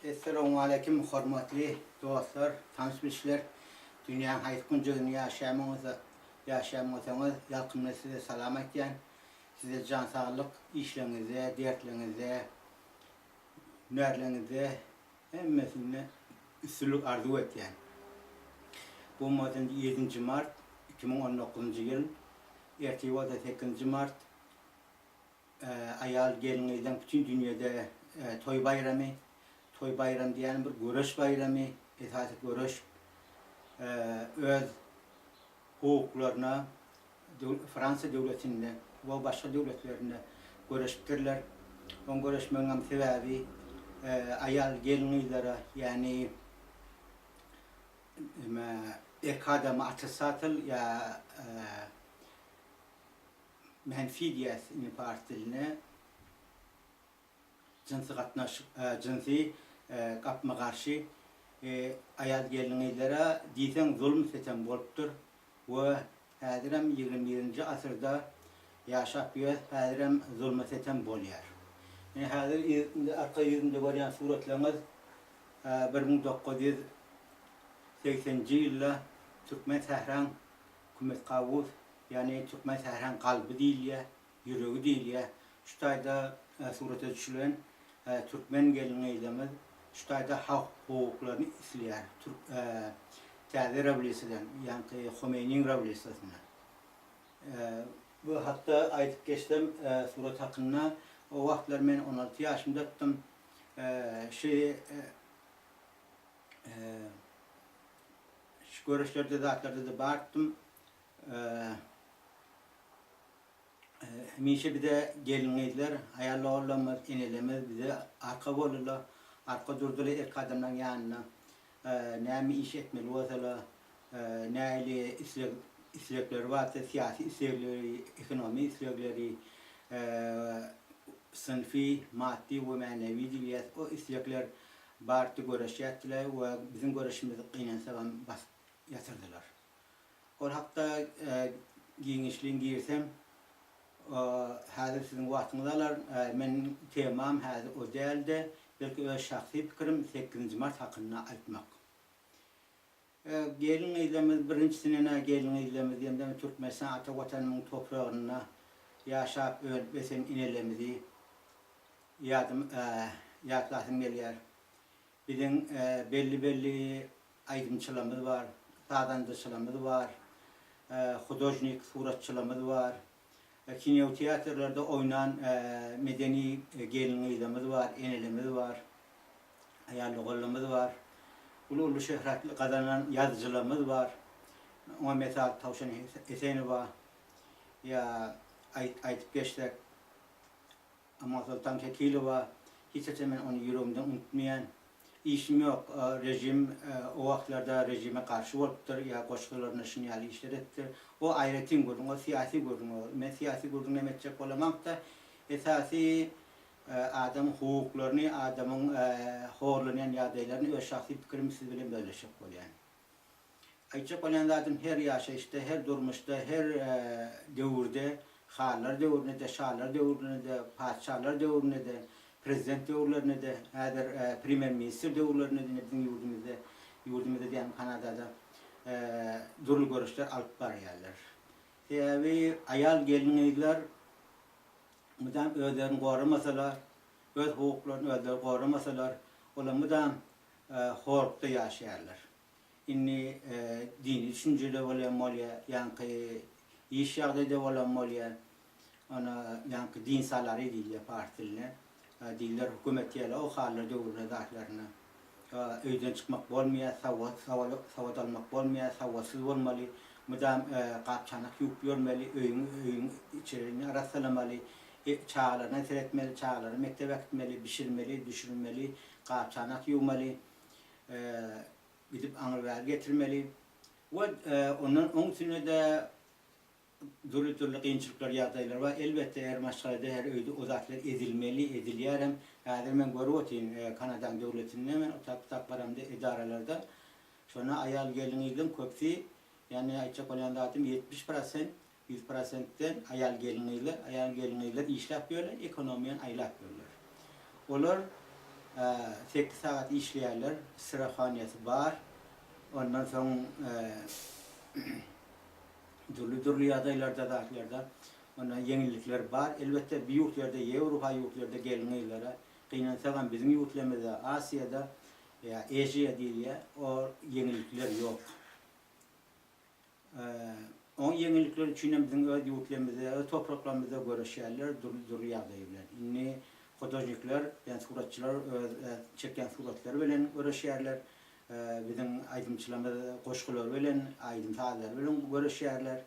Esselamu aleyküm, hürmetli dostlar, tanışmışlar. Dünyanın hayatını yaşayanız, yakınlar size selamet diyen, size can sağlık, işlerinize, dertlerinize, nörlerinize, hemmesine üstünlük arzu et yani. Bu madem 7. Mart 2019 yıl, erteği o da 8. Mart, ayal gelinlerden bütün dünyada toy bayramı, toy bayramı diyen bir görüş bayramı, esası görüş, öz hukuklarına Fransa devletinde ve başka devletlerinde görüştürler. On görüşmenin sebebi ayal gelinlere yani ekadama atasatıl ya menfi diyesini partiline cinsi kapma karşı ayal gelinlere diysen zulüm seten boluptur ve hadirem 21. asırda yaşap bir hadirem zulüm seten bolyer. Hadir arka yüzünde görülen suretleriniz 1980 yılda Türkmen Sehran Hükümet Kavuz yani Türkmen Sehran kalbi değil ya, yüreği değil ya. Şu tayda surete düşülen Türkmen gelinliğimiz şu tayda hak hukuklarını isliyer. Tağdir Revolüsü'den yani Khomeini'nin Revolüsü'sünden. Bu hatta ayet geçtim suret hakkında o vaktlar ben 16 yaşımda ettim. Şu görüşlerde zatlarda da baktım. Mişe bir de gelinlikler, hayalli oğullarımız, inelerimiz bize arka olurlar, arka durdular ilk adamdan yanına. Ne iş etmeli olsalar, ne istekleri varsa, siyasi istekleri, ekonomi istekleri, sınıfi, maddi ve manevi diliyet, o istekler bartı görüş ettiler ve bizim görüşümüzü kıynasadan yatırdılar. O hatta giyinişliğin giysem, hazır sizin vaktınızdalar, ben temam hazır o değildi, belki öz şahsi fikrim 8. Mart hakkında aytmak. Gelin izlemiz, birincisine gelin izlemiz, yani Türkmenistan ata vatanımın toprağına yaşayıp ölbesem inelerimizi yadlasım geliyor. Bizim belli aydınçılığımız var, sağdancılığımız var, hudojnik suratçılığımız var. Kino tiyatrolarda oynanan medeni gelinliğimiz var, enelimiz var, hayallığımız var. Ulu şöhretli kazanan yazıcılığımız var. Ama mesela Tavşan Esenova ya aytıp geçtik. Ama Sultan Kekilova hiç hemen onu yüreğimden unutmayan. İşim yok, rejim o vaktlarda rejime karşı oluptur ya koşullarını şinyali işlerettir. O ayrıtin gördüm, o siyasi gördüm. Ben siyasi gördüm emekçek olamak da esası adamın hukuklarını, adamın horlanan yadaylarını öz şahsi fikrim siz bilin böyle şey yani. Ayçak olan zaten her yaşayışta, her durmuşta, her devirde, hallar devirinde de, şahlar devirinde de, padişahlar devirinde de, prezident devirlerinde de, primer minister devirlerinde de bizim yurdumuzda diyelim Kanada'da durul görüşler alıp var yerler. Ve ayal gelinlikler müdam özlerini korunmasalar, öz hukuklarını özleri korunmasalar, onlar müdam horukta yaşayarlar. İnni dini düşünceler olan molya, yankı iş yağdayda olan molya, ona yankı din saları değil partiline, diller hükümetiyle o hallarda uğruna dağlarına. Öyden çıkmak olmuyor, savat almak olmuyor, savatsız olmalı, müdam kapçanak yük görmeli, öyün içeriğini arasılamalı, çağlarına seyretmeli, çağlarına mektebe gitmeli, pişirmeli, düşürmeli, kapçanak yuvmalı, gidip anılar getirmeli. Ve onun üstüne de türlü kıyınçılıklar, yadaylar var. Elbette her maşgalede, her öyde o zatlar edilmeli, ediliyorum. Yani ben görüyorum Kanada'nın devletinde, hemen o takvaramda, idarelerde. Sonra ayal gelinliğinin köpsi, yani ayçak olan zaten 70%, 100%'den ayal gelinliğiler işle yapıyorlar, ekonomiyen ayla yapıyorlar. Onlar 8 saat işleyenler, sırahaniyesi var. Ondan sonra türlü adaylarda dağıtlarda ondan yenilikler var. Elbette bir yurtlarda, Avrupa yurtlarda gelinlere kıynasagan bizim yurtlarımızda, Asya'da ya Asia değil ya, o yenilikler yok. O yenilikler için bizim öz yurtlarımızda, öz topraklarımızda görüşerler, türlü adaylar. İnni fotoğrafçılar, yani suratçılar çeken suratlar bilen görüşerler. Bizim aydınçılarımız koşkular bilen, aydınçalar bilen görüşerler.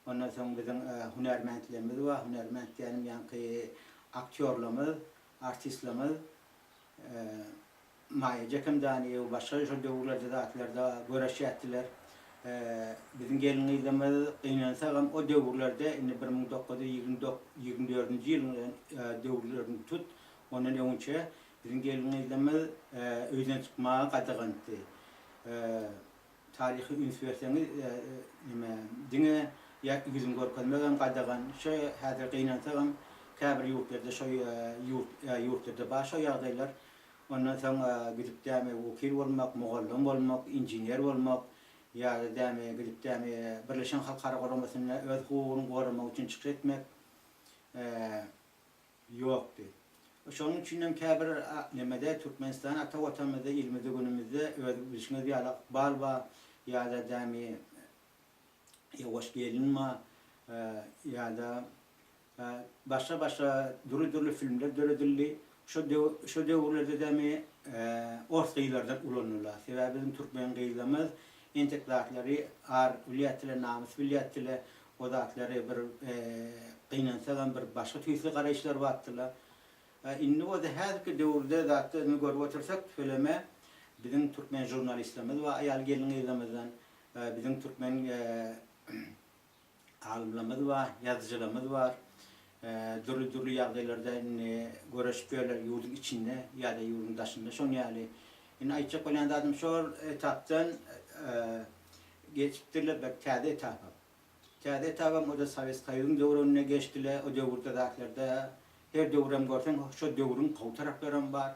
Ondan sonra bizim hünermentlerimiz var. Hünerment diyelim yani aktörlerimiz, artistlerimiz, Maya Cekimdani, başka şu devurlarda da atlarda görüşettiler. Bizim gelinliğimiz inansalam o devurlarda 1924 yılın devurlarını tut. Onun önce bizim gelinliğimiz öyden çıkmaya kadağındı. Tarihi üniversitemiz dine ya yüzün görkezmeden kadağın şey hazır inansalam kabir yurtlarda şu yurtlarda başka yağdaylar. Ondan sonra gidip deme vekil olmak, muallim olmak, injiner olmak ya da deme gidip deme Birleşen Halklar Koruması'na öz hukuğunu korumak için çıkış etmek yoktu. Şunun için kabir nemede Türkmenistan ata vatanımızda, ilmizde, günümüzde öz bilişine diyalog balba ya da deme yavaş gelinme ya da başka dürü filmler, dürü şu devurlarda demi orta kıyılardan ulanırlar. Sebebi bizim Türkmen kıyılarımız intiklatları ar vilayetleri, namus vilayetleri o dağıtları bir kıynansadan bir başka tüysü karayışlar vardılar. İnni o da her ki devurda dağıtlarını görüp otursak söyleme bizim Türkmen jurnalistlerimiz ve ayal gelin kıyılarımızdan bizim Türkmen alimlerimiz var, yazıcılarımız var. Dürlü yağdaylarda görüşüyorlar yurdun içinde ya da yurdun dışında. Şun yani ayçak olan adım şu etaptan geçiptirler bak tade etapı. Tade etapım o da Sovyet Soyuz'un devrine geçtiler. O devrde dağıtlarda her devrem görsen şu devrun kol taraflarım var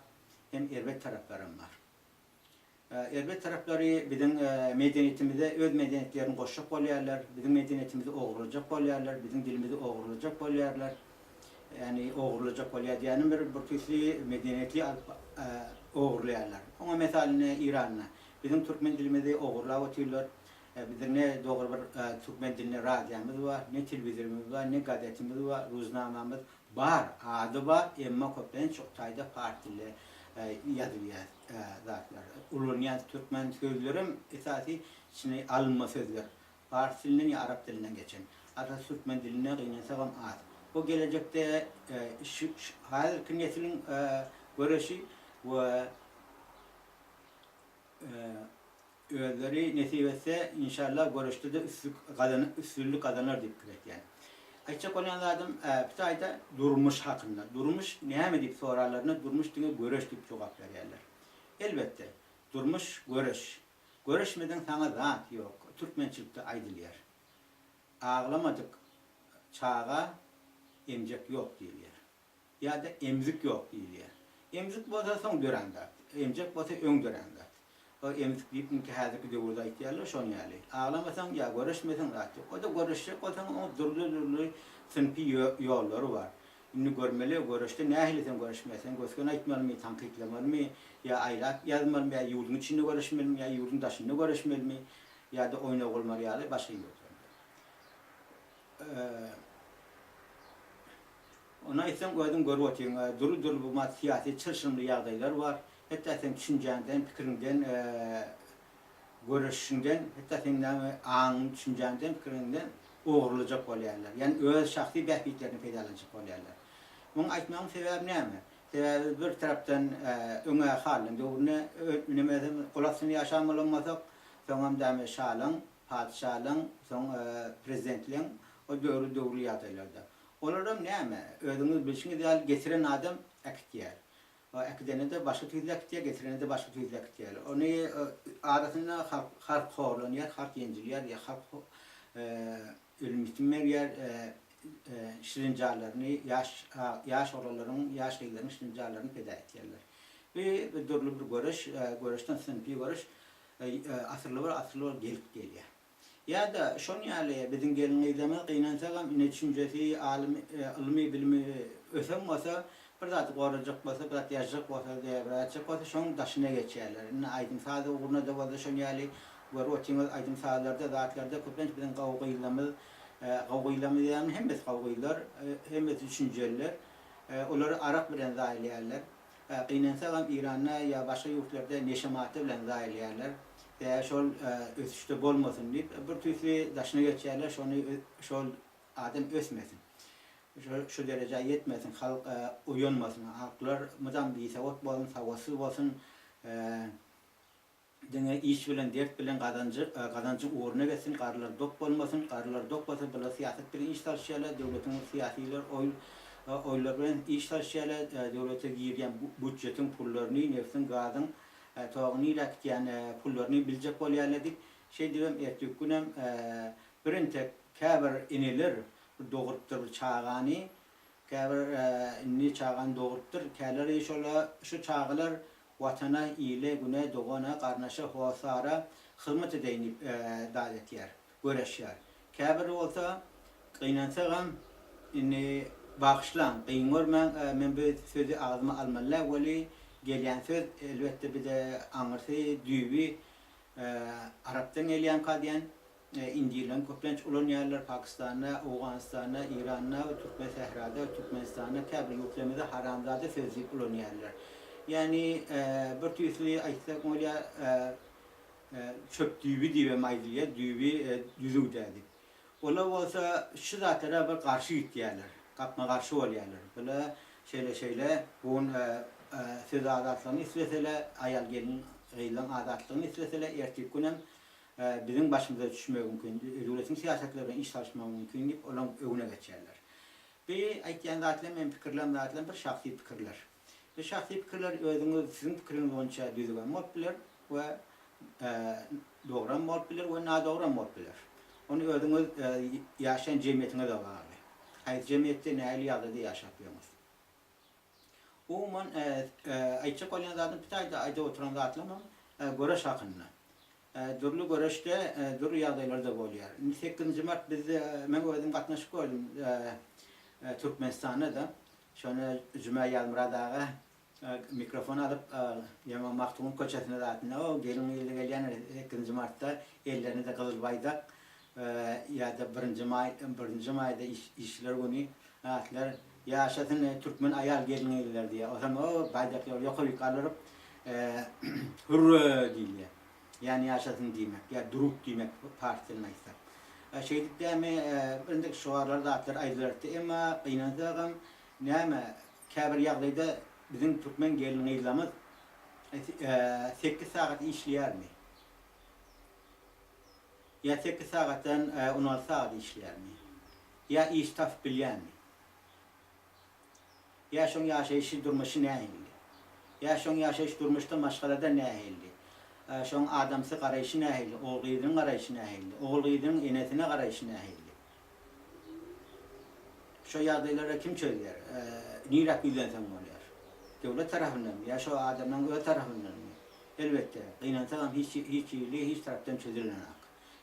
hem erbet taraflarım var. Erbet tarafları bizim medeniyetimizde öz medeniyetlerini koşacak oluyorlar. Bizim medeniyetimizi oğurlayacak oluyorlar. Bizim dilimizi oğurlayacak oluyorlar. Yani oğurlayacak oluyor diyelim bir türlü medeniyetli oğurluyorlar. Ama mesela İran'la bizim Türkmen dilimizi oğurlayabiliyorlar. Bizim ne doğru bir Türkmen diline radyomuz var, ne televizyonumuz var, ne gazetemiz var, ruznamamız var, adı var. Ama köpten çok sayıda partili yazılıyor zatlar. Ulunyaz Türkmen sözlerim esası içine alınma sözler. Fars dilinden ya Arap dilinden geçen. Aslında Türkmen diline kıynansam az. O gelecekte hazır neslin görüşü ve öğeleri nesibetse inşallah görüşte de üstünlük kazanır deyip yani. Ayçak olan adam bir ayda durmuş hakkında. Durmuş ne mi deyip sorarlarına durmuş diye görüş deyip cevap verirler. Elbette durmuş görüş. Görüşmeden sana zat yok. Türkmençilikte aydılıyor. Ağlamadık çağa emcek yok diyorlar. Ya da emzik yok diyorlar. Emzik olsa son dönemde. Emcek olsa ön dönemde. O emzik deyip ki hazırki devirde ihtiyarlar şunu yani. Ağlamasan ya görüşmesen zat yok. O da görüşecek olsan o dürlü sınıfı yolları var. Şimdi görmeli, görüşte ne ahleten görüşmesen, gözken aytmalı mı, tankıtlamalı mı, ya aylat yazmalı mı, ya yurdun içinde görüşmeli mi, ya yurdun dışında görüşmeli mi, ya da oynak olmalı ya da başka yok. Ona isen gözüm görüp oturuyor. Duru bu siyasi çırşınlı yağdaylar var. Hatta sen düşüncenden, fikrinden, görüşünden, hatta senin ağın düşüncenden, fikrinden uğurlayacak oluyorlar. Yani öz şahsi behbitlerini faydalanacak oluyorlar. Bunun aytmamın sebebi ne mi? Sebebi bir taraftan öne halinde, önüne kolasını yaşamalanmasak, sonra şalın, padişahlığın, sonra prezidentliğin, o doğru yağdaylarda. Onlardan ne mi? Ödümüz bilişini değil, getiren adam aktiyer. O akidene de başka türlü aktiyer, getirene de başka türlü aktiyer. Onu arasında halk horlanıyor, halk yenciliyor, ya halk ölümüstünler yer şirincarlarını, yaş oraların, yaş kıyılarının şirincarlarını feda ettilerler. Bir durlu bir görüş, görüşten sınıfı görüş, asırlı var gelip geliyor. Ya da şon ýaly bizim gelinýizde gynansaňam ine düşünjesi, alimy, ilmi bilimi ösem bolsa, bir zat gorajak bolsa, bir zat ýaşak bolsa, diýerler, bolsa şoň daşyna geçýärler. Ine aýdym sady ugurna da bolsa şon ýaly görüp aýdym sadylarda, zatlarda köplenç bilen gawgylamy, gawgylamy diýen hemmes gawgylar, hemmes düşünjeler, olary arak bilen zaýlýarlar. Gynansaňam Iranda ýa başga ýurtlarda neşamaty bilen zaýlýarlar. Şol ösüşde bolmasın diýip bir tüsli daşyna geçýärler, şol adam ösmesin. Şu derece yetmesin, halk uyanmasın, halklar mıdan bir savut bolsun, savatsız bolsun, dene iş bilen, dert bilen kazancı uğruna geçsin, karılar dok bolmasın, karılar dok bolsa bula siyaset bilen iş tartışýarlar, döwletiň siyasiler oylar bilen iş tartışýarlar, döwlete girýän budjetin pullaryny, nefsin, gazyň toğunu ilaktiyan pullarını bilecek bolýarlar dik. Şey diýem, erteki günem birin tek käbir iniler dogurupdyr çağany, käbir inni çağan dogurupdyr. Käleri şu çağlar watana ile güne dogana garnaşa howasara hyzmat edýän dalet ýer, göreşýär. Käbir bolsa gynansaňam inni bagşlan, gynmörmen men bu sözi ağzyma almaly weli gelýän söz elbette bir de aňyrsy düýbi Arapdan gelýän kadýan indiýilen köplenç ulan ýerler Pakistanda, Awganistanda, Iranda, Türkmen sehrada, Türkmenistanda käbir ýurtlarymyzda haramzada sözlük ulan ýerler. Yani bir tüýsli aýtsak bolýar çöp düýbi diýip aýdylýar, düýbi düzüwdädi. Ola bolsa şu zatlara bir garşy ýitýärler, gapma garşy bolýarlar. Bula şeýle bun söz adatlaryny isleseler, ayal gelin gıylan adatlaryny isleseler, erteki günem bizim başımıza düşmek mümkün, döwletiň siýasatlaryna iş tartışmak mümkün diýip olam öwüne geçýärler. Bir aýtýan zatlar men pikirlerim zatlar bir şahsy pikirler. Bu şahsy pikirler özüňiz sizin pikiriňiz boýunça düzgün bolýar we dogran bolýar we nadogran bolýar. Onu özüňiz ýaşaýan jemgyýetiňe de bagly. Haýsy jemgyýetde näli ýagdaýda ýaşapýarsyz? Umuman aýtjak bolýan zatym pitayda aýda oturan zatlamam göreş hakyna. Durlu göreşde durlu ýagdaýlarda bolýar. 8-nji mart biz men özüm gatnaşyp gördüm Türkmenistanda da. Şonu Juma Ýalmurad aga mikrofon alıp Ýaman Maktumyň köçesine zatynda o gelin ýyly gelýän 8-nji martda ellerini de Gyzylbaýda ýa-da 1-nji maýda işler güni atlar ýaşasyn türkmen ayal gelinler diye. O zaman o baýdaklar ýokary ýukaryp hurra diýýär. Yani ýaşasyn diýmek, ýa duruk diýmek partiýasyna aýtsak. Şeýdikde birindek şoarlarda atlar aýdylary, emma gynansaňam näme käbir ýagdaýda bizim türkmen gelinlerimiz 8 saat işleýärmi? Ya 8 saatdan 16 saat işleýärmi? Ya iş tap bilýärmi? Ya şoň ýaşaýyş durmuşy nähili? Ya şoň ýaşaýyş durmuşda maşgalada nähili? Şoň adamsy garaýşy nähili? Oglyň garaýşy nähili? Oglyň enesine garaýşy nähili? Şu ýagdaýlara kim çözýär? Nirap bilensen bolýar. Döwlet tarapyndan ýa şo adamdan öňe tarapyndan. Elbetde, gynansaňam hiç tarapdan çözülenok.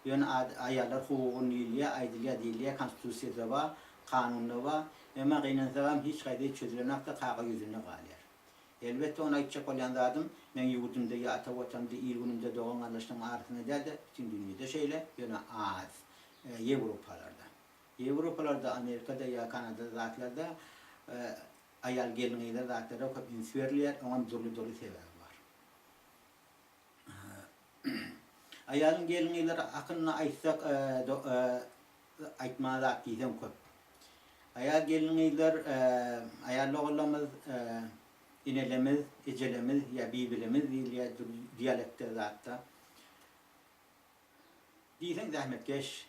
Ýöne aýallar hukugyny ýylýar, aýdylýar, diýilýar, konstitusiýada bar, kanunda bar. Emma gynansaňam hiç gaýda çözülenok da kaga ýüzüne galýar. Elbetde onu aýtjak bolýan zatym, men ýurtymda ýa ata watanymda, il günümde dogan anlaşylan artyna däldi, bütün dünýede şeýle, ýöne az. Ýewropalarda, Amerikada ýa Kanadada zatlarda ayal gelinler zatlara köp inferior, oňa durly sebäbi bar. Ayalyň gelinleri hakyna aýtsak aýtmazak diýsem köp. Ayal gelinler ayal oğullarymyz, inelerimiz, ejelemiz ýa bibilimiz diýilýär dialekte zatda. Diýsem zähmetkeş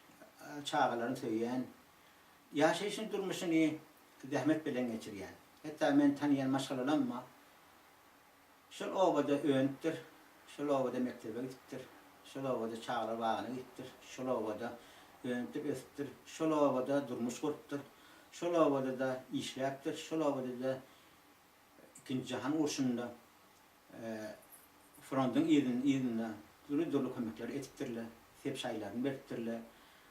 çağalaryny söýýän, ýaşaýyşyny durmuşyny zähmet bilen geçirýän. Hatta men tanıyan maşgalalanma, şol obada öňtdir, şol obada mektebe gittir, şol obada çağlar bagyna gittir, şol obada öňtip ösüpdir, şol obada durmuş gurupdyr, şol obada da işläpdir, şol obada da ikinji jahan urşunda frontun izinle dolu kömekler etipdirler, sep şaylarını beripdirler,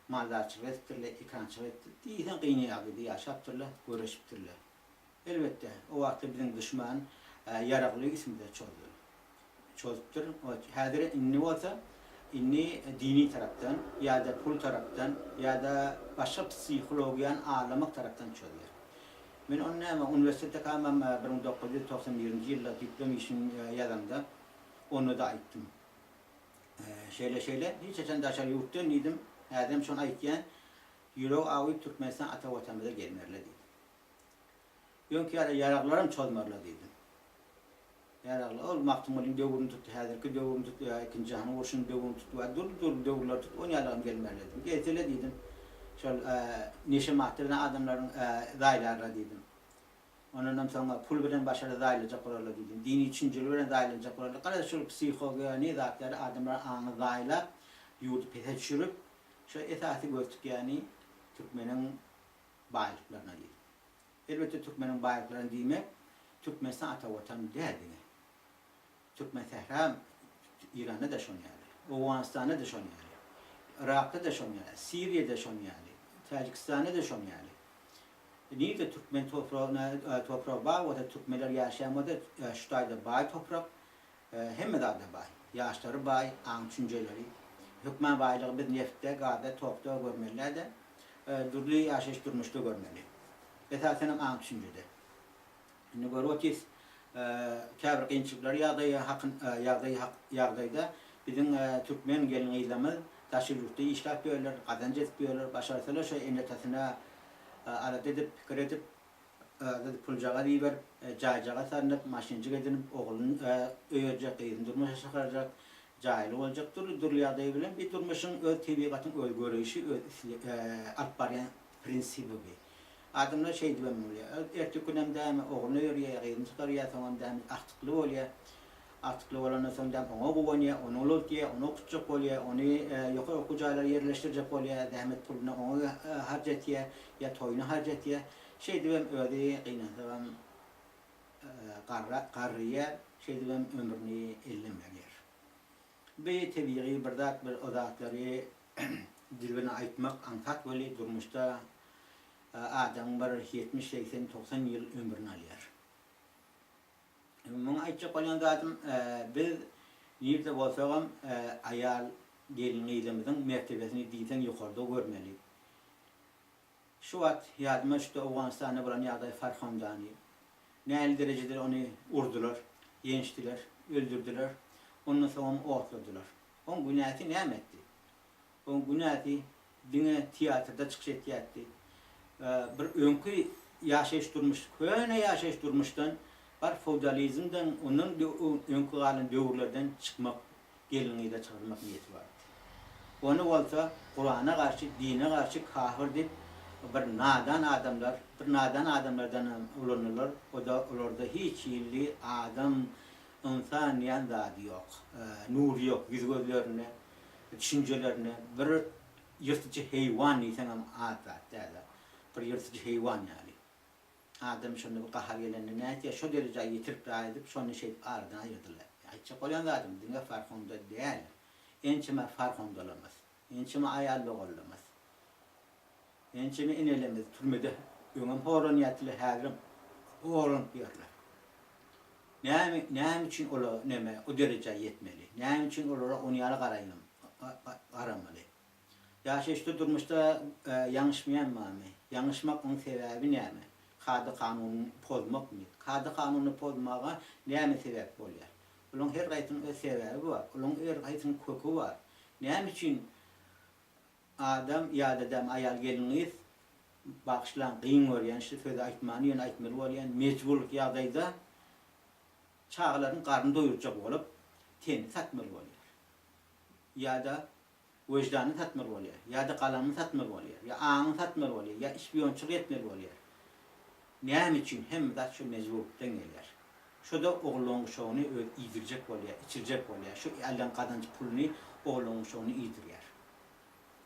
maldarçılık etipdirler, ikrançılık etipdirler, diýsen gyny ýaly ýaşapdyrlar, göreşipdirler. Elbette o wagtda bizim düşman yaragly isminde çözüpdir. Häzir inni bolsa inni dini tarapdan ýa-da pul tarapdan ýa-da başga psihologiýan ağlamak tarapdan çözýär. Men onu näme üniversitede kalmam 1991-nji ýylda diplom işin ýazamda onu da aýtdym. Şeýle hiç açan daşar ýurtdan idim. Häzir şonu aýtýan ýürek agyp Türkmenistan ata watanymyza gelmerler diýdi. Ýönki yaraglarym çözmerler diýdi. Yaraglar ol maktumlyň döwrüni tutdy, häzirki döwrüni tutdy, ikinji jahany urşunyň döwrüni tutdy we dur döwürler tutdy, onu yaraglarym gelmerler diýdi. Geçele diýdim. Şol neşe mahtirden adamlaryň daýlarla diýdim. Ondan soňra pul bilen başara daýlajak bolarlar diýdim. Dini üçinçilik bilen daýlajak bolarlar. Gara şol psihologiýa ne zatlar adamlar aňy daýlap, ýurdu pete düşürüp, şo esasy gördük ýani Türkmeniň baýlyklaryna diýdim. Elbette Türkmeniň baýlyklaryny diýmek, Türkmenistan ata watan dädi. Türkmen Tehran İran'da da şonýaly, Awganistanda da şonýaly, Irak'ta da şonýaly, Siriýede şonýaly, Tajikistan'da da şonýaly. Niýde Türkmen topragy bar, we Türkmenler ýaşaýan şu taýda baý toprak, hemme da baý. Ýaşlary baý, aň düşünjeleri. Hükmen baýlygy biz neftde, gazda, topda görmelerde, durly ýaşaýyş durmuşda görmeli. Esasen aň düşünjede. Indi görüyoruz, käbir kynçylyklar ýagdaýda bizim Türkmen gelin ýylamy taşyrypdy, işläp berler, gazanç etip berler, başarsalar şo emniyetasyna alat edip, pikir edip, puljaga diýber, jaýjaga sarnyp, maşynjyk edinip, oğlun öýerjek, gyzyn durmuşa çykarjak, jaýly boljak, durly ýagdaý bilen bir durmuşyň öz tebigatyň öz göreşi, öz alyp barýan prinsibi. Adamlar şey diýip bolýar. Erteki günemde oğlunu öýerýär, gyzyn çykarýar, soňra aktykly bolýar. Aktykly bolandan soň da oňa gowanýar, onu ulutýar, onu okutjak bolýar, onu ýokary okujaýlara ýerleşdirjek bolýar, dämet puluna oňa harjatýar, ýa toýuna harjatýar. Şey diýip öýdi gynasam garryýar, şey diýip ömrüni ellemeýär. Bir tebiği bir odatlary dilbine aýtmak ankat boli durmuşda adam bir 70, 80, 90 ýyl ömrüni alýar. Muňa aýtjak bolan zatym biz ýerde bolsagam aýal gelinliğimizin mertebesini diýsen ýokarda görmeli. Şu wagt ýadyma düşdi Awganistanda bolan ýagdaý Farhamdany. Näli derejede onu urdular, ýençdiler, öldürdiler. Ondan soň otladylar. On günäti näme etdi? On günäti diňe teatrda çykyş etýärdi. Bir öňkü ýaşaýyş durmuş, köne ýaşaýyş durmuşdan bar feodalizmden, onun öňkü galan döwürlerden çykmak, gelinliği de çykarmak niýeti bar. Onu bolsa Kur'ana garşy, dine garşy kafir diýip bir nadan adamlardan ulanırlar. O da olarda hiç ýylly adam, insan ýan zady ýok, nur ýok, yüz gözlerine, düşünjelerine bir ýyrtyjy heýwan diýsen atat däler. Bir ýyrtyjy heýwan ýaly. Adam şonu gahar gelende näçe şo derejä ýetirip aýdyp şonu şey ardan aýyrdylar. Aýtjak bolan adam diňe farkynda däl. Ençime farkynda olamaz. Ençime aýallyk olamaz. Ençime inelemez türmede öňüm horan ýatly häzir horan ýerler. Näme üçin olar näme o derejä ýetmeli? Näme üçin olara onu ýaly garamaly? Ýaşaýyşda durmuşda ýaňyşmaýanmy? Ýaňyşmakyň sebäbi näme? Kady kanunyny pozmakmy? Kady kanunyny pozmaga näme sebäp bolýar? Olaň her gaýtynyň öz sebäbi bar. Olaň her gaýtynyň kökü bar. Näme üçin adam ýa-da aýal gelinliği bagşlan gyň bolýan, şu söz aýtmany ýa-da aýtmaly bolýan mejburlyk ýagdaýda çağlaryň garny doýurjak bolup, teni satmaly bolýar. Ýa-da wejdany satmaly bolýar, ýa-da galamy satmaly bolýar, ýa aňy satmaly bolýar, ýa işpiyonçylyk etmeli bolýar. Näme üçin hem zat şu mejburlukdan gelýär. Şoda oğluň şowny ýydirjek bolýar, içirjek bolýar. Şu aldan gadanç pulny oğluň şowny ýydirýär.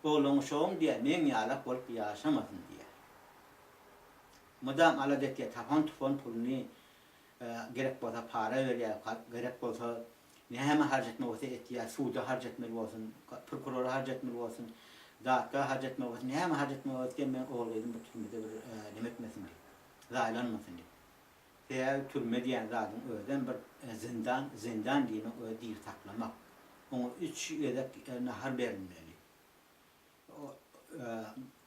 Oğluň şowum diýär, men ýalap bolup ýaşamasyn diýär. Madam aladatda tapan tufan pulny gerek bolsa para berýär, gerek bolsa näme harjatmak bolsa etýär, suda harjatmak bolsun, prokurora harjatmak bolsun, zatga harjatmak bolsun, näme harjatmak bolsa men ogulgaýdym bu türmede bir nime etmesin diýip, zaýlanmasyn diýip. Veya türme diýen zadyň özden bir zindan diýmek öýe diýip saklamak. Oňa 3 ýedek nahar berilmeli.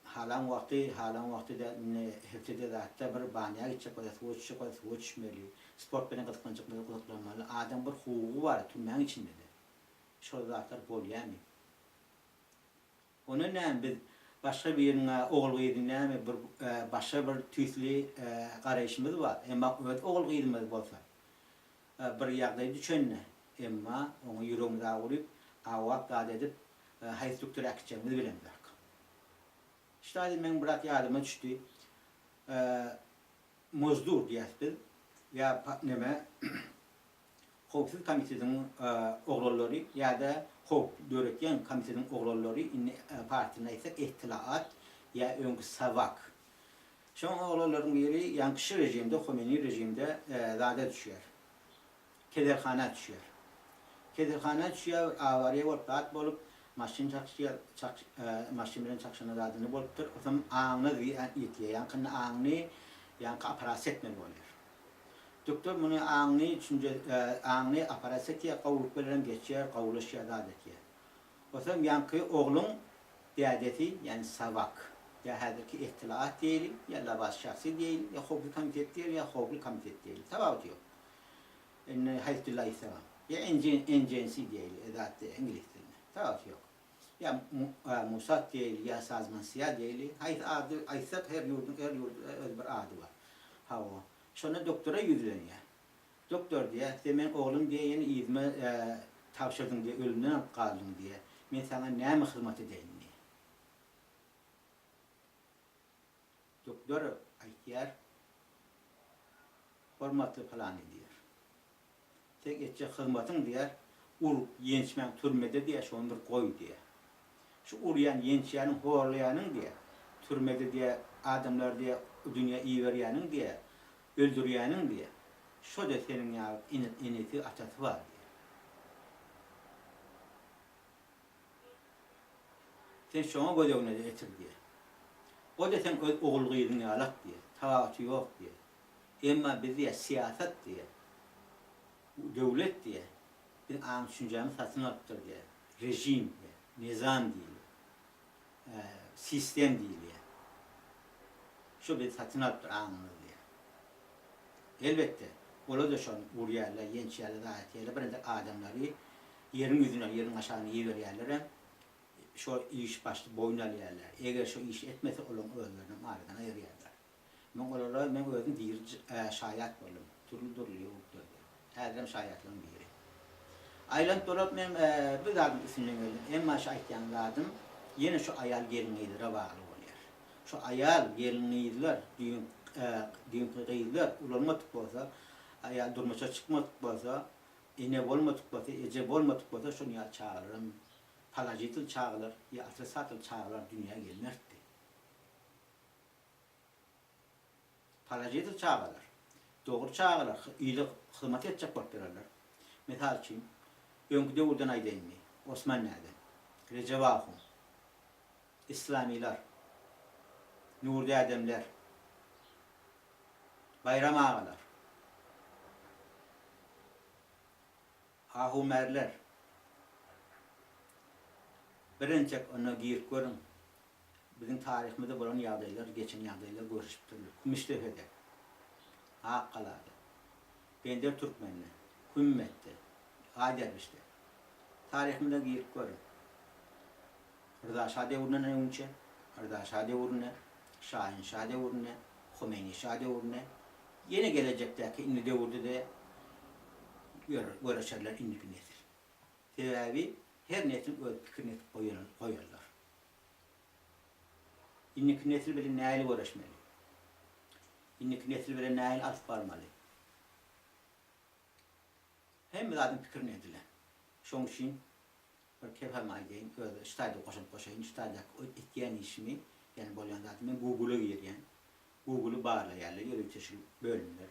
Halan wagty da hepside zatda bir banýa gitjek bolsa, suw içmeli, sport bilen gyzyklanmaly. Adam bir hugugy bar türmeň içinde de. Şol zatlar bolýarmy? Onu näme biz başga bir ýerine ogulgaýdym näme bir başga bir tüýsli garaýşymyz bar. Emma öz ogulgaýdymyz bolsa bir ýagdaý düşünne. Emma oňa ýüregimize agyryp, awak gad edip haýsukdyr akçamyz bilen bak. İşte men birat ýadyma düşdi. Mozdur diýäsdir. Ya neme Howpsuzlyk komitesining oglallary ýa-da howp döretýän komitesining oglallary partiýasyna ise ihtilaat ýa öňkü savak. Şoň oglalaryň biri ýanky rejimde, Khomeini rejimde zada düşýär. Kederhana düşýär. Kederhana düşýär, awariýa bolup bat bolup maşyn maşyn bilen çakşana zadyny bolupdyr. Osam aňyny ýetýär, ýankyny aňyny ýanky aparaat etmeli bolýar. Doktor bunu aňyny aparaat etýär, gowlup bilen geçýär, gowlaşýar adetýär. Osam ýanky ogluň diýadeti, ýani savak, ýa häzirki ihtilaat diýelim, ýa labas şahsy diýelim, ýa howply komitet diýelim, ýa howply komitet diýelim. Tabaat ýok. Haýsdyllaý sawa. Ýa enjensi diýelim, edatda ingilis dilinde. Tabaat ýok. Ya Musat diýelim, ya Sazmansiya diýelim. Aýsak her ýurdun öz bir ady bar. Hawa. Şonu doktora ýüzlenýär. Doktor diýär, "Men oglum diýen ýyzma tapşyrdyň diýe ölümden galdym diýe. Men sana näme hyzmat edeyim?" diýe. Doktor aýtýar, "Hormatly falan" diýer. "Tek etçe hyzmatyň" diýer, "ul ýençmen türmede diýer, şonu bir goý" diýer. Şu uryan ýençýäniň horlaýanyň diýer, türmede diýer, adamlar diýer, dünýä iýberýäniň diýer, öldürýäniň diýer. Şo da seniň ýa ineti atasy bar diýer. Sen şoňa gödegine etir diýer. O da sen öz ogulgyňy alak diýer. Tawaty ýok diýer. Emma bizde siýasat diýer. Döwlet diýer. Bir aň düşünjämiz satyn alypdyr diýer. Rejim diýer, nizam diýer. Sistem diýer. Şo bir satyn alypdyr aňyny diýer. Elbetde, ola da şonu urýarlar, ýençýärler, aýtýarlar, birinde adamlary ýeriň ýüzüne, ýeriň aşagyna ýeberýärler. Şo iş başly boýnalýarlar. Eger şo iş etmese olaň özlerini maradan aýyrýarlar. Men olara men özüm diýir şaýat boldum. Turly ýokdur. Häzir şaýatlyň biri. Aýlan dolap men bir zadyň ismini bildim. Emma şaýatýan zadym ýene şu aýal gelinýidire bagly bolýar. Şu aýal gelinýidiler, düýün gyýdylar, ulanmadyk bolsa, aýal durmuşa çykmadyk bolsa, ene bolmadyk bolsa, eje bolmadyk bolsa şonu ýa çağırırım. Palajitil çağılar, ýa atrasatil çağılar dünýäge gelmekdi. Palajitil çağılar, dogry çağılar, ýylyk hyzmat etjek bolup bererler. Mesal üçin, öňkü döwürden aýdaýmy, Osman näde? Recep Ahun, İslamiler, Nurdi Ademler, Bayram ağalar, Ahumerler, birinçek ona giyip görün. Bizim tarihimizde bolan ýagdaýlar, geçen ýagdaýlar görüşip durýar. Müştehede, Akkaladı, Bender Türkmenli, Hümmet'te, Aderviş'te. Tarihimizde giyip görün. Rıza Şah devrine önce, Rıza Şah devrine, Şahin Şah devrine, Khomeini Şah devrine, yeni gelecekteki indi devrde de görüşerler indiki nesil. Sebebi her nesil öz fikrini koyarlar. İndiki nesil bile näli görüşmeli. İndiki nesil bile näli alıp barmaly. Hem zaten fikrini edilen. Şoň üçin bir kefam aýdyn, öz ştaýda goşaýyn, ştaýda etýän işimi, ýani bolýan zat men Google'a girýän. Google'u barlaýarlar, ýöre çeşil bölümler.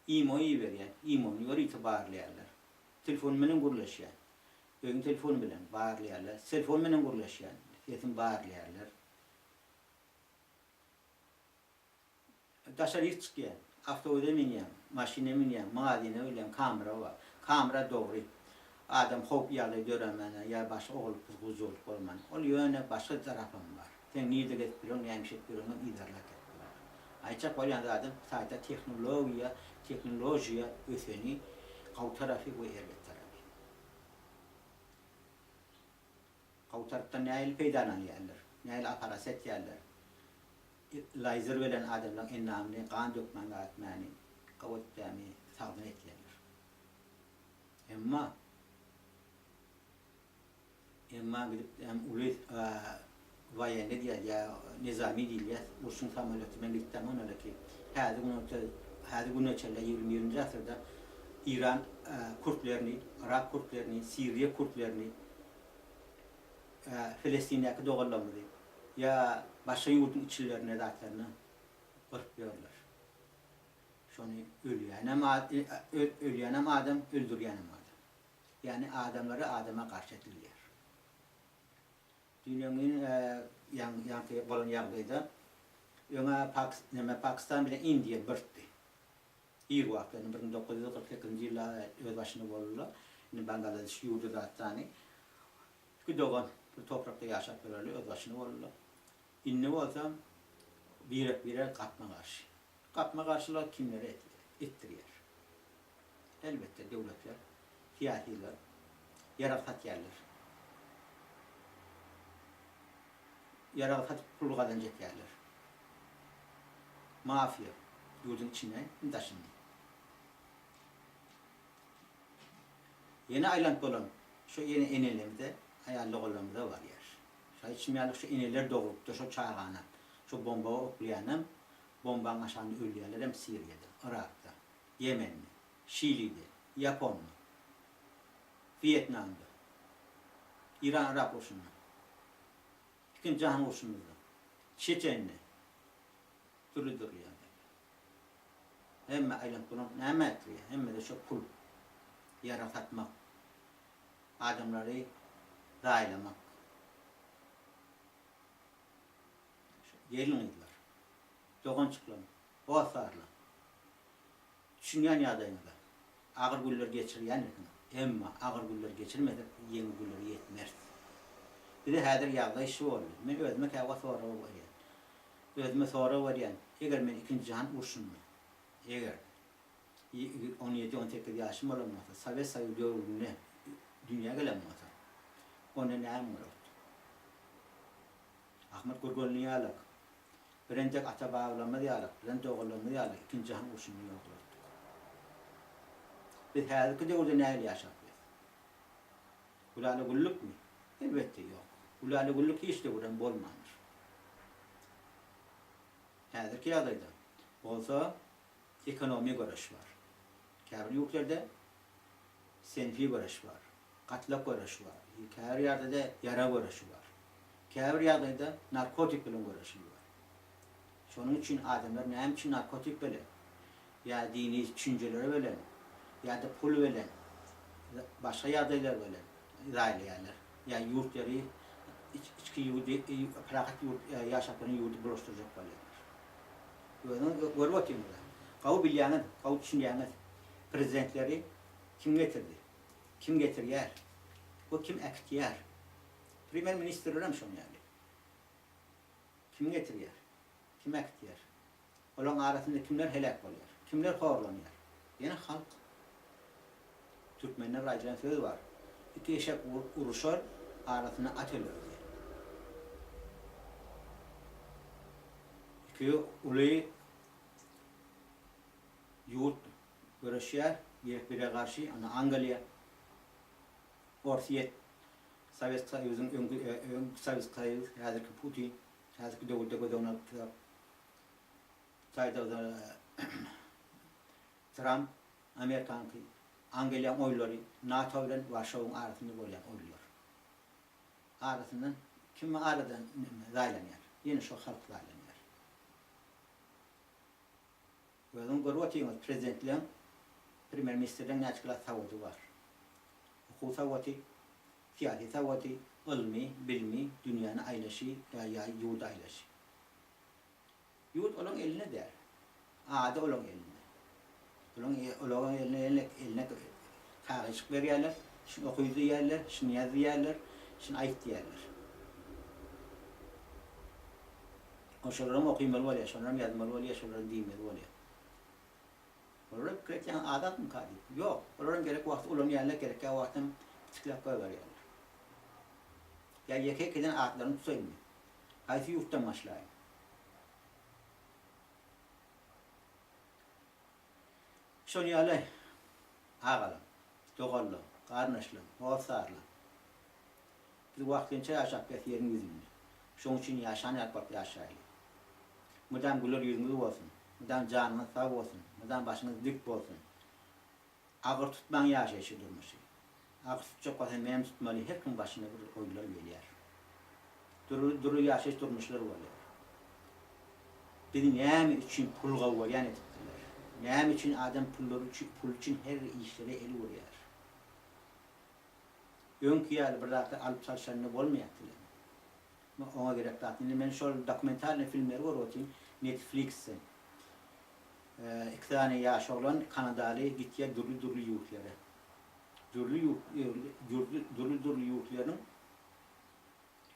İmo'yu veriyen, İmo'nu yor itibarlayarlar. Telefon bilen gurlaşyan. Öňün telefon bilen bağırlayarlar. Telefon bilen gurlaşyan. Yetim bağırlayarlar. Daşary çıkýan. Awtomobil minýän, maşina minýän, magazine bilen kamera var. Kamera dogry. Adam hop ýaly göremene, ýa başga oglup guzuluk bolman. Ol ýöne başga tarapym var. Sen niýde getiriň, näme şeýle idarlap etdiler. Aýçak bolýan adam saýta teknologiýa öseni gaw tarapy we erlet tarapy. Gaw tarapdan näil peýdalanýarlar, näil aparat etýärler. Laser bilen adamlaryň ennamyny kan dökmän gatmany gawatdamy sagyn etýärler. Emma gidip uly vaýende diýär ýa nizami diýär, urşun samolyoty bilen gitdim onlara ki häzir günçäle 20-nji asyrda İran Kurtlaryny, Irak Kurtlaryny, Siriýa Kurtlaryny Filistinäki dogallamady ýa başga ýurtun içlerine zatlaryny gyrıp ýörler. Şonu ölýänem adam, öldürýänem adam. Yani adamları adama karşı edilýär. Dünýäniň ýa-ni bolan ýagdaýda Pakistan bilen Indiýa birdi. İr wagtynda 1942-nji ýylda öz başyna boldular. Bangladeş ýurdu zatany. Gidogan bir toprakda ýaşap berýärler, öz başyna boldular. Inni bolsam bire gapma garşy. Gapma garşylar kimlere etdirýär? Elbetde döwletler, fiýatylar, ýaragatýarlar. Yaragat pul gazanjatýarlar. Mafiya ýurdun içine daşyndy. Yeni aýlanıp bolan şu yeni enelemde, haýallyk olanlarda var ýer. Şaýçymýarlyk şu eneler dogupdy şu çağana. Şu bomba oklayanam, bombaň aşaňy ölýärler hem Siriýada, Irakda, Yemen'de, Şili'de, Japon'da, Vietnam'da, İran Irak urşunda, ikinci Cihan urşunda, Çeçen'de, türlü ýerde. Hemme aýlanıp bolan näme etýär? Hemme de şu pul ýaratatmak, adamlary daýlamak. Geliniler, dogançyklar, bosarlar. Düşünýän ýagdaýynda agyr günler geçirýän emma agyr günler geçirmedi, ýeňi günler ýetmez. Bir de häzir ýagdaý şu boldy. Men özüme käwa soraw berýän. Özüme soraw berýän. Eger men ikinji Cihan urşunyny, eger 17-18 ýaşym bolanmasa, Sowet Soýuzy döwründe dünýäge gelenmasa, onda näme bolardy? Ahmet Gurgulny ýalyk, birinci ata bağlama ýalyk, birinci oğullanma ýalyk, ikinji Cihan urşunyny ýoklardy. Biz häzirki döwürde näme ýaşapyz? Gulaly gullukmy? Elbetde ýok. Gulaly gulluk hiç de bolan bolmaýar. Häzirki ýagdaýda bolsa ekonomi görüş var. Käbir ýurtlarda senfi görüş var, gatlak görüş var, käbir ýerde yara görüşi var. Käbir ýagdaýda narkotik bilen görüşi var. Şonuň üçin adamlar näme üçin narkotik bilen, ýa dini düşünjelere bilen, ýa-da pul bilen, başga ýagdaýlar bilen daýlaýarlar. Ýa ýurtları içki ýurdy, pragat ýaşapyny ýurdy bulaşdyrjak bolýar. Görüp oturýar. Gaw bilýäňiz, gaw düşünýäňiz prezidentleri kim getirdi? Kim getirýär? Bu kim äktýär? Primer minister bilen şonu ýaly. Kim getirýär? Kim äktýär? Olaň arasynda kimler helak bolýar? Kimler horlanýar? Ýene halk. Türkmenler aýdylan söz var. İki eşek uruşar, arasyna atylýar. İki uly ýurt görüşýär, bire garşy, ana Angliýa, Orsiýet, Sowet Soýuzynyň Sowet Soýuzy, häzirki Putin, häzirki döwürde Donald Trump, Amerikanky, Angliýa oýlary, NATO bilen Warşawyň arasynda bolýan oýlar. Arasyndan kim aradan zaýlanýar? Ýene şo halk zaýlanýar. Özüň görüp oturýan prezidentler Primer Minister'den açıkla savundu var. Hukuku savundu, siyasi savundu, ilmi, bilmi, dünyanın aylaşı, ya yurt aylaşı. Yurt olan eline der. Adı olan eline. Olan eline kağıt verirler, şunu okuyucu yerler, şunu yazı yerler, şunu ayıt yerler. O şunları okuymalı var ya, şunları yazmalı var ya, şunları dinmeli var ya. Onlara gerek yani adat mı kaldı? Yok. Onlara gerek vakti olan yerler gerek ya vaktin tıklap koyuyor yerler. Ya yekek eden adatlarını tutayım mı? Haysi yurttan başlayın. Şunu yerler, ağalam, doğallam, karnaşlam, oğuzlarlam. Biz vaktince yaşap et yerin yüzünü. Şunun için yaşan yapıp yaşayın. Müdem gülür yüzünüz olsun. Müdem canınız sağ olsun. Müdem başınız dik olsun. Ağır tutman yaşayışı durmuşu. Ağır tutacak olsa benim tutmalı her gün başına bir oylar geliyor. Duru yaşayış durmuşlar oluyor. Dedi neyem için pul kavgayan ettiler. Neyem için adam pul için her işlere el vuruyor. Önkü yani bir dakika alıp çalışanını olmayacaktılar. Ona gerek tatlıyım. Ben şöyle dokumental filmleri var o için Netflix'te. İki tane yaş olan Kanadalı gittiye durlu yurtlara. Durlu yurtların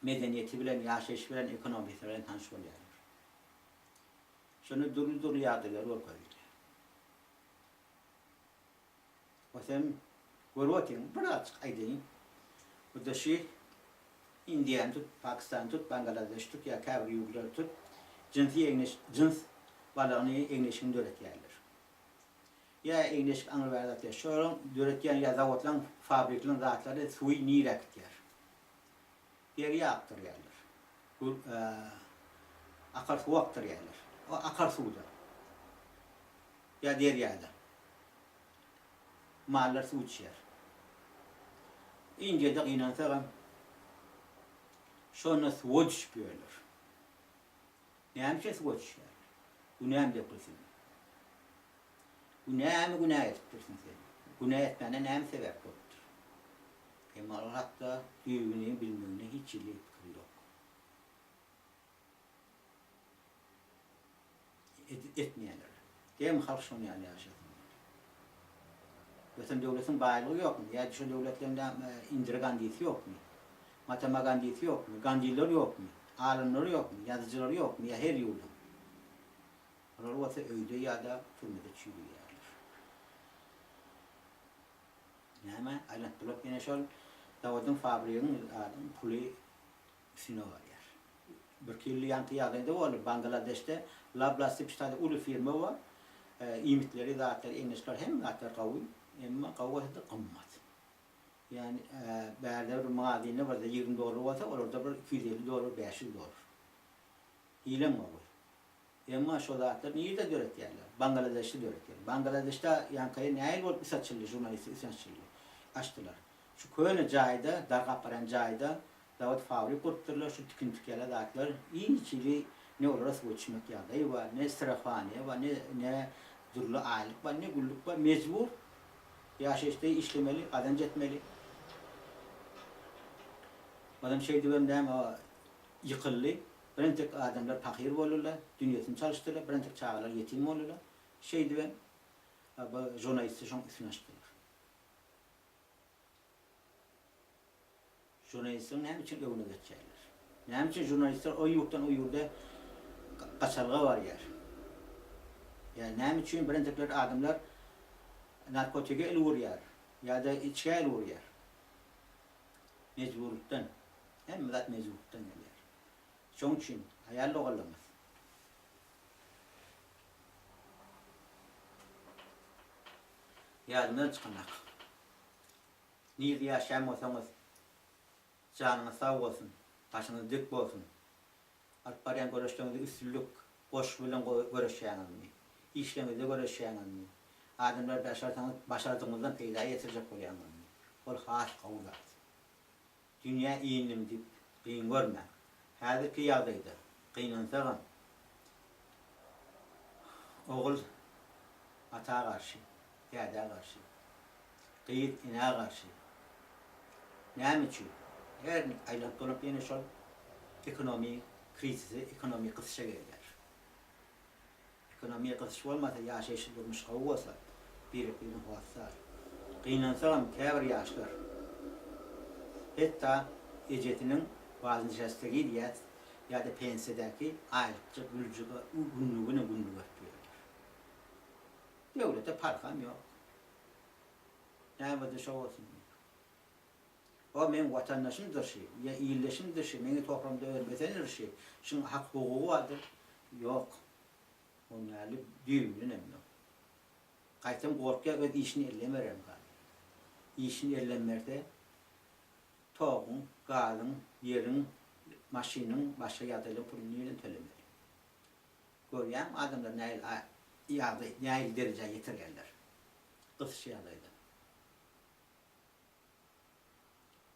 medeniyeti bilen, yaşayış bilen, ekonomisi bilen tanış oluyor. Şunu durlu yağdırlar o koyuyor. O zaman görüyorsun, birazcık aydın. Bu da şey, Indian tut, Pakistan tut, Bangladeş tut, ya Kavri yurtlar tut, cins balığını Engliş'in öğretiyorlar. Ya Engliş anıverdat yaşıyorum, öğretiyen ya zavodlan, fabriklan zatları suyu nire gidiyor. Geriye aktarıyorlar. Akarsu aktarıyorlar. O akarsuda. Ya deryada. Mallar su içiyor. İnce de inansağım, sonra su içiyorlar. Neymiş su içiyor? Günahım yapılsın. Günahımı günah ettirsin seni. Günah etmene neyim sebep yoktur. Ama hatta düğünü bilmemine hiç ilgi yok. Etmeyenler. Değil mi halk şunu yani yaşasın? Mesela devletin bağlılığı yok mu? Ya şu devletlerinden Indira Gandhi'si yok mu? Mahatma Gandhi'si yok mu? Gandhi'ler yok mu? Alimler yok mu? Yazıcılar yok mu? Ya her yolda. Onlar olsa öyde ya da türmede çiğliyor yerler. Neyme? Ayrıntılık yine şöyle Davud'un fabriğinin pulu sino var yer. Bir kirli yankı yağdığında olur. Bangladeş'te Lablas'ta bir tane ulu firma var. İmitleri zaten Englişler hem zaten kavuy. Ama kavuy da kımmat. Yani berde bir madeni var da 20 dolar olsa orada bir 250 dolar, 500 dolar. İyilem var. Ama şu zaten iyi de öğretiyorlar. Bangladeş'te öğretiyorlar. Bangladeş'te yankayı neyil olup satılıyor, jurnalisti satılıyor. Açtılar. Şu köyün cayda, Darqaparan cayda Davut fabrik kurtturlar, şu tüküntüklerle dağıtlar. İyi içili ne orası uçmak yağdayı var, ne sırafhane var, ne durlu aylık var, ne güllük var. Mecbur yaşayışta işlemeli, kazanç etmeli. Adam şey diyorum yıkıllı. Bir tek adamlar fakir olurlar, dünyasını çalıştırırlar, bir tek çağlar yetim olurlar. Şey diyorum, jurnalisti şun üstüne açtılar. Jurnalistlerin ne için önüne geçerler? Ne için jurnalistler o yurttan o yurda kaçarlığı var yer. Yani ne için bir tekler adamlar narkotika el vuruyor ya da içki el vuruyor. Mecburluktan, hem de mecburluktan geliyor. Şunun için hayal olamaz. Yardımdan çıkanak. Nerede yaşayamıyorsanız canınız sağ olsun, başınız dik olsun. Alparayan görüşlerinde üstünlük, boş bilen görüşeceğiniz mi? İşlemede görüşeceğiniz mi? Adımlar başardığınızdan peyda getirecek oluyorsunuz mi? O has kavulat. Dünya iyinim deyip kıyın görme. Hazırki yağdaydı. Kıyınansağın. Oğul atağa karşı. yada karşı, kıyıt ina karşı. Näme üçin? Her aylap dolup ýene şol ekonomi krizisi, ekonomi kysşa gelýär. Ekonomi kysşa bolmasa ýaşaýyş durmuş gowy bolsa, birini howatsa, gynansalam käbir ýaşlar. Hatta ejetiniň bazı şästegi diýär, ýa-da pensiýadäki aýlykça güljuga günlügüne günlük ötüyor. Döwlete parkam ýok. Näme de şo bolsun. O men vatandaşymdır şey, ya iyilleşimdir şey, meni topramda ölmetenir şey. Şun hak hukuku vardır. Yok. Onlarla düğümlü nemli. Kaytam korkuya öz işini ellemerem galiba. İşini ellemerde toğun, galın, yerin, maşinin, başka yadayla pulunu yerin tölemeli. Görüyorum adamlar nail derece yetergerler. Kısışı yadayla.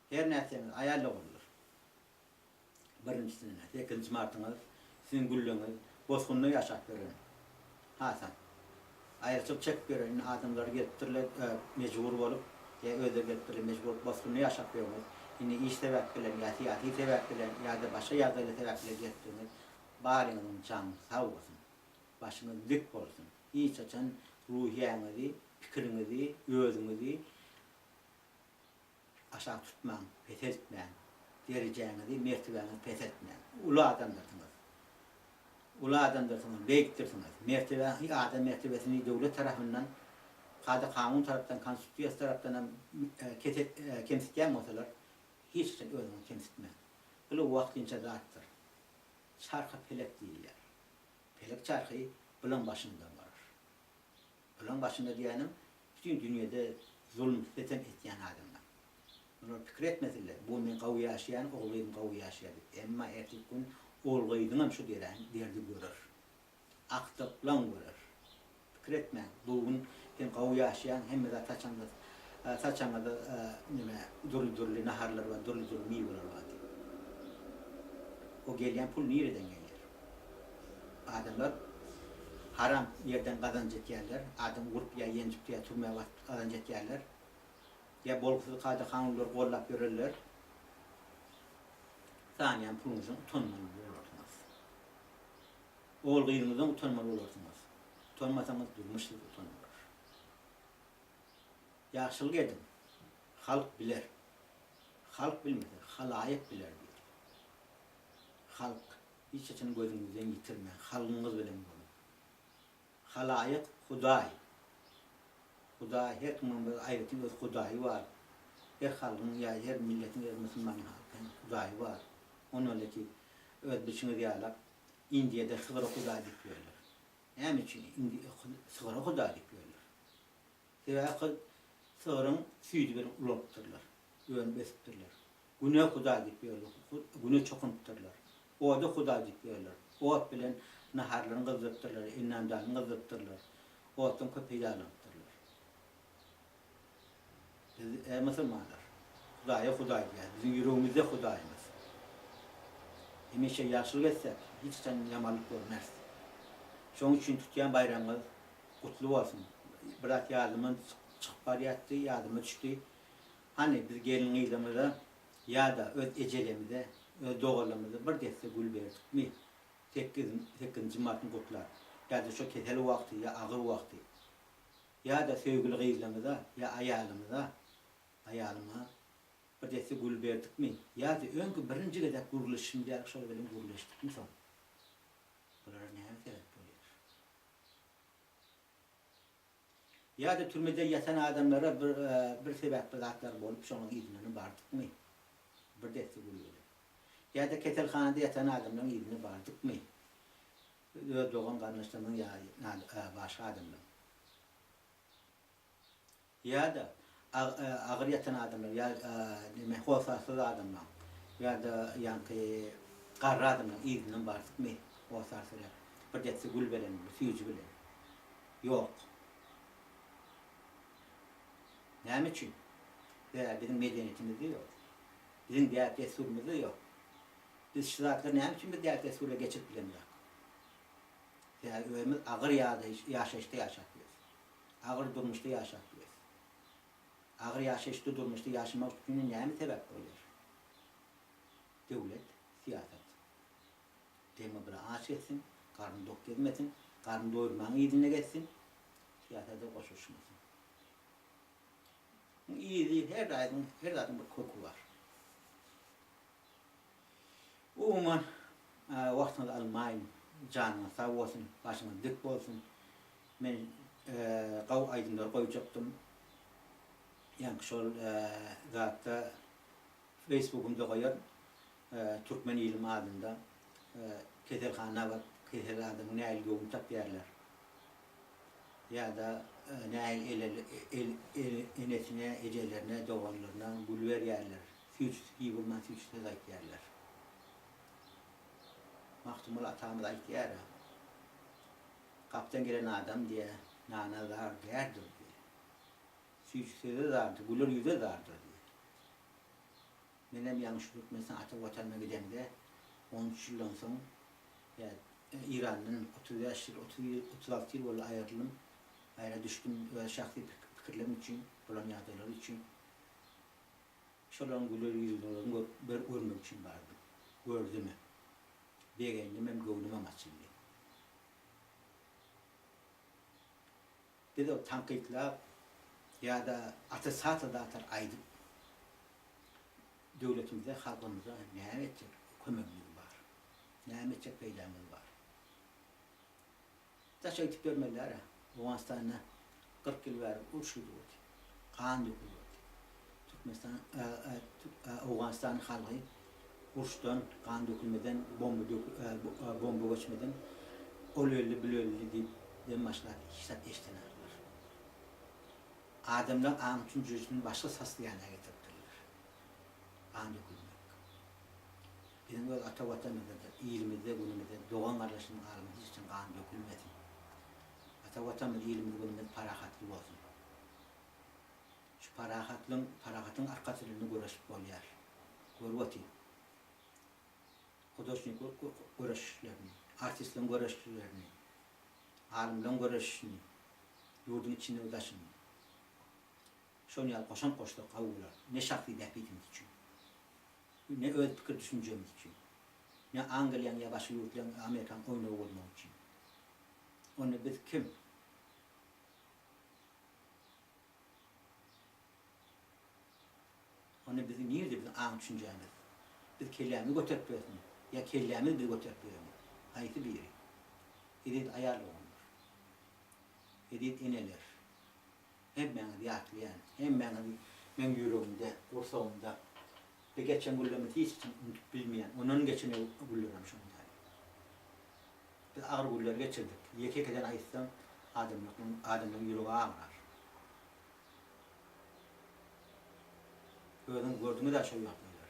Her näsemiz ayarlı olur. Birincisine, ikinci martınız, sizin güllüğünüz, bozgunluğu yaşap verin. Hasan. Ayırçıp çek verin, adamları getirler, mecbur olup, öde getirler, mecbur olup, bozgunluğu yaşap verin. Yine iş sebepleri, ya siyasi sebepleri, ya da başka yardımcı sebepleri getiriniz. Bağrınızın canı sağ olsun. Başınız dik olsun. Hiç açan ruhiyenizi, fikrinizi, özünüzi, aşağı tutmam, pes etmem, dereceğinizi, mertebenizi pes etmem. Ulu adamdırsınız. Ulu adamdırsınız, beyiktirsiniz. Adam mertebesini devlet tarafından, kanun tarafından, konstitüsyon tarafından kemsitken olsalar, hiç için özünü kemsitmem. Böyle vaktince zattır. Çarkı pelek değiller. Pelek çarkı bulan başında var. Bulan başında diyenim, bütün dünyada zulüm, sitem etyen adamlar. Bunlar fikir etmediler. Bu men gawy ýaşaýan, oğlum gawy ýaşaýdy. Emma erkek gün oğluydyňam şu derdi görür. Aktyplan görür. Fikir etme. Bugun hem gawy ýaşaýan hem de taçanda nime durly naharlar we durly miýeler bar. O gelýän pul nereden gelýär? Adamlar haram yerden kazanç etýärler. Adam gurup ýa ýenjip ýa türmäge kazanç etýärler. Ya bolkusuz kayda kanunlar gollap verirler. Saniyen pulunuzun utanmalı olursunuz. Oğul kıyınızdan utanmalı olursunuz. Utanmasanız durmuşsunuz utanılır. Yaxşılık edin. Halk bilir. Halk bilmedi. Halayık bilir diyor. Halk hiç için gözünüzden yitirme. Halkınız bilen bunu. Halayık Huday. Huday, her kimin ayrıtın öz Hudayı var. Her halkın, ya her milletin, her Müslümanın halkın Hudayı var. Onun öyle ki, öz biçini diyalak, Indiye'de Sıgara Huday diyorlar. Hem için Sıgara Huday diyorlar. Sebebi Sıgara'nın süydü bir ulaptırlar. Ön besittirler. Güne Huday diyorlar. Güne çokunturlar. O da Huday diyorlar. O bilen naharların kızıptırlar, innamdalın kızıptırlar. O atın köpeği alıptırlar. Biz Müslümanlar. Hudaya Huday diyor. Bizim yüreğimizde Hudayımız. Hemişe yaşlılık etsek, hiç sen yamanlık görmez. Şunun için tutyan bayramımız kutlu olsun. Bırak yardımın çıkıp yattı, yardımı düştü. Hani biz gelin iyiliğimizde ya da öz ecelimizde, öz doğruluğumuzda bir deste gül verdik mi? 8. Mart'ın kutlar. Ya da şu keteli vakti, ya ağır vakti. Ya da sevgili iyiliğimizde, ya ayalıma bir deste gül verdik mi? Ya da önkü birinci kadar gürleşim diye şöyle benim gürleştik mi son? Bunlara neye sebep oluyor? Ya da türmede yatan adamlara bir sebepli zatlar bulup şunun iznini bardık mı? Bir deste gül verdik. Ya da ketelhanede yatan adamların izni bardık mı? Doğan kardeşlerinin ya başka adamlar. Ya da ağır yatan adamlar, ya hosasız adamlar, ya da yani karı adamlar izninin bardık mı? Hosasıyla bir detse gül veren mi? Suyucu veren. Yok. Ne için? Bizim medeniyetimizde yok. Bizim diğer desurumuzda yok. Biz şiratları ne için bir diğer desurla geçip bilemiyoruz. Yani öğümüz ağır yaşayışta yaşatıyoruz. Ağır durmuşda yaşak diyor. Ağır yaşayışta durmuşda yaşamak için ne mi sebep oluyor? Devlet, siyaset. Deme bile aç etsin, karnı dok gelmesin, karnı doyurmanın iyiliğine geçsin, siyasete koşuşmasın. İyi değil, her daim bir koku var. Umuman vaktiniz almayın, canına sağ olsun, başınız dik olsun. Ben qav aydınları koyacaktım. Yani şol zaten Facebook'umda koyar, Türkmen İlim adında ketelhane var, ketel adamı ne ilgili tap yerler. Ya da ne enesine, ecelerine, doğanlarına gülver yerler. Süt gibi bulman süt zayıf yerler. Mahtumul atamız ait yer. Kaptan gelen adam diye nanalar derdir diye. Süt dardı, gülür yüze dardır diye. Benim yanlışlık mesela ata vatanına gidende 13 yıldan sonra ya İran'ın 35 yıl, 36 yıl böyle ayrı düştüm şahsi fikirlerim için, Polonya'dalar için. Şolan gülür yüzünü görmek için vardım. Gördü mü? Beğendim hem gönlüme maçıldı. Dedi o tankikler ya da atasata da atar aydık. Devletimize, halkımıza ne edecek kömürlüğü var. Ne edecek peydamız var. Taşa gidip görmediler ha. O hastaneye 40 yıl verip uçuldu. Kan döküldü. Türkmenistan, Afganistan halkı uçtan, kan dökülmeden, bomba geçmeden öyle deyip demişler, hesap eştenarlar. Adamlar an için cüzünün başka saslayanına getirdiler. Kan dökülmek. Bizim böyle ata vatanımızda, ilimizde, günümüzde, doğan kardeşinin ağrımız için kan dökülmesin. Ata vatanımız, ilimizde, günümüzde parahatlı olsun. Şu parahatın arkasını görüşüp oluyor. Görüvati. Kudoşnik görüşlerini, artistlerin görüşlerini, alimlerin görüşlerini, yurdun içinde ulaşını. Şunu yal koşan koştu kavgular. Ne şahsi defitimiz için, ne öz fikir düşüncemiz için, ne Angliyan ya başka yurtların Amerikan oyunu olmak için. Onu biz kim? Onu bizim nerede bizim an düşüncemiz? Biz kellemizi götürüyoruz mu? Ya kellemiz biz götürüyoruz mu? Haydi biri. Edit ayarlı olunur. Edit ineler. Hem bana diyatlayan, hem bana ben yüreğimde, kursağımda ve geçen güllemi hiç unutup bilmeyen, onun geçeni güllerim şu anda. Biz ağır güller geçirdik. Yekek eden ayıtsam adamın yüreği ağırar. Gördüğünü de aşağı yapıyorlar.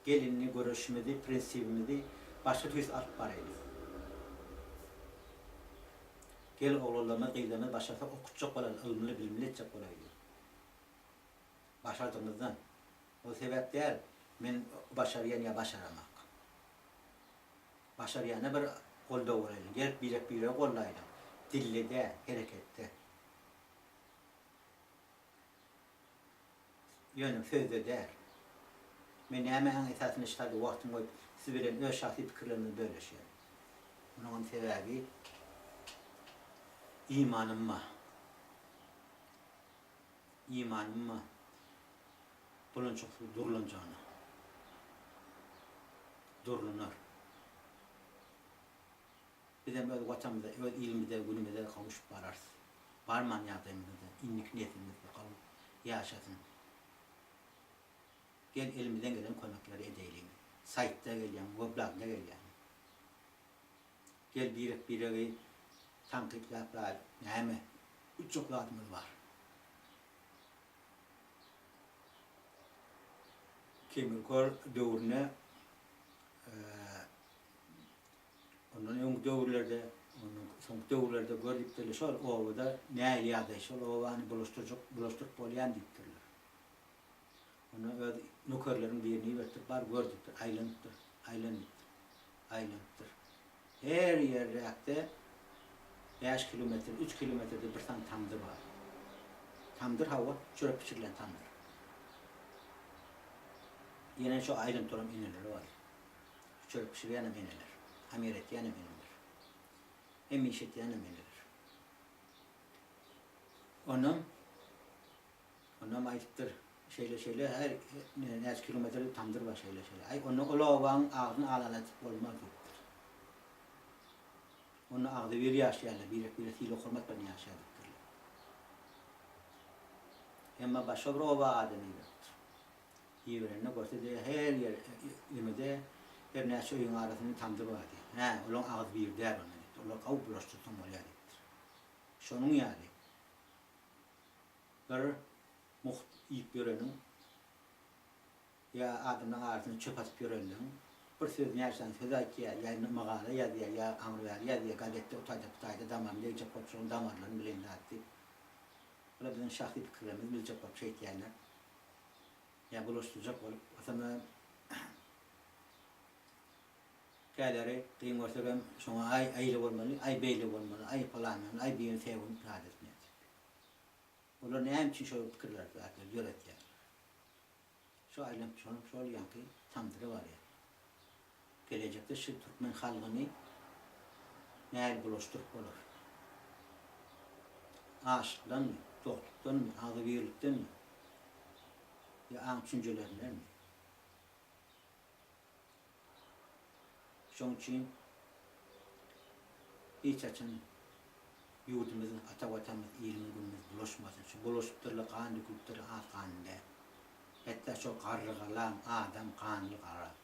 Gelinini, görüşmedi, prensibimizi başka türlü alıp paraydı. Gel oğullarına, kıyılarına başlarsa okutacak olan, ılımlı, bilimli edecek olaydı. Başardığımızdan. O sebep değil, ben başarıya niye başaramak? Başarıyana bir kolda olaydım. Gelip bir kollaydım. Dille de, harekette. Yönüm sözde der. Ben hemen esasını işlerdi, vaktim koyup Sibir'in öz şahsi fikirlerini böyle şey. Bunun sebebi imanıma bunun çok durulacağına. Durulunur. Bizim öz vatanımıza, öz ilimimize, günümüze kavuşup vararız. Varman yardımımızda, inlik niyetimizde kavup yaşasın. Gel elimizden gelen konakları edelim. Saytta gelen, weblogda gelen. Gel bir tankikler, neyme, uçuklarımız var. Kemirkor dövrüne, onun ön dövrlerde, onun son dövrlerde gördükleri şol ovada ne iliyade şol ovanı buluşturup bolyan diktirler. Onu nökerlerin birini vertipler, gördükler, aylanıptır. Her yerde 5 kilometre, 3 kilometrede bir tane tandır var. Tandır hava, çörek pişirilen tandır. Yine şu ayrım toram ineleri var. Çörek pişirilen ineler. Amiret yani ineler. Hem işit yani ineler. Ondan ayıptır. Şeyle her neç kilometre tandır var şeyle. Ay onu olavan ağzını alalat olmaz. Onu ağzı bir yaşayarlar. Bir hilo hürmet beni yaşadıktır. Ama başka bir ova adamıydı. Yiyerenine görse de her yer yemede her neçe oyun arasında tandır var diye. He, olan ağız bir der bana. Onlar kavup bulaştırdım oraya diktir. Şunun yani. Bir muht yiyip görenin ya adamın ağzını çöp atıp görenin bir söz yersen söz ki ya mağara ya diye ya amriyar ya diye gazette utayda damar ne cep kopşun damarlarını bilin attı. Bu bizim şahsi fikirlerimiz bir cep kop şey diyenler. Ya bulaştıracak olup aslında kâleri kıyım ortadan şuna aylı olmalı, ay beyli olmalı, ay falan olmalı, ay bir sevun adetine. Onlar ne hem için şöyle fikirler zaten yönet yani. Şu ailem şöyle yankı tamdırı var ya. Gelecekte şu Türkmen halkını neyle bulaştırıp olur. Aşıktan mı, dostluktan mı, ağzı birlikten mi? Ya an düşüncelerinden mi? Şunun için hiç açın yurdumuzun, atavatamız, ilmimiz bulaşmasın. Şu bulaşıptırlı kan dökülüptürlü ağız kanında. Hatta şu karlı kalan adam kanlı kara.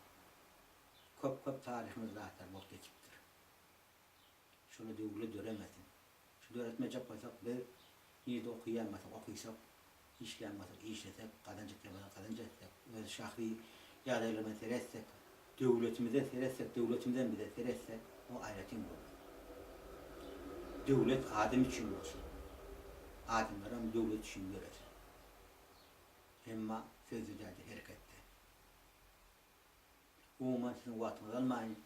Köp tarihimiz zaten bol geçiptir. Şunu devlet döremesin. Şu döretmeyecek olsak bir neyde okuyamazsak okuysak, işlenmezsek işlesek, kadıncık yapmasak kadıncık ve şahri yardımlarına seretsek, devletimize seretsek, devletimizden bize seretsek o ayrıtın olur. Devlet adam için olsun. Adamlar ama devlet için görer. Ama sözü derdi harekette. Umuman sizin vaatınız almayın.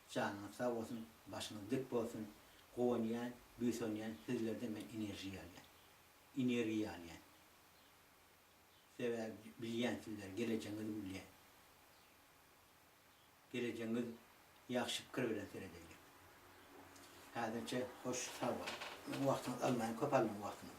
Canınız sağ olsun, başınız dik olsun. Koynayan, büyüsönyen sizlerden ben enerji alayan. Enerji alayan. Sever bilyen sizler, geleceğinizi bilyen. Geleceğiniz yaxşı fikir bilen seyredecek. Hadince hoş sağ olun. Vaktiniz almayın, kopalmayın vaktiniz.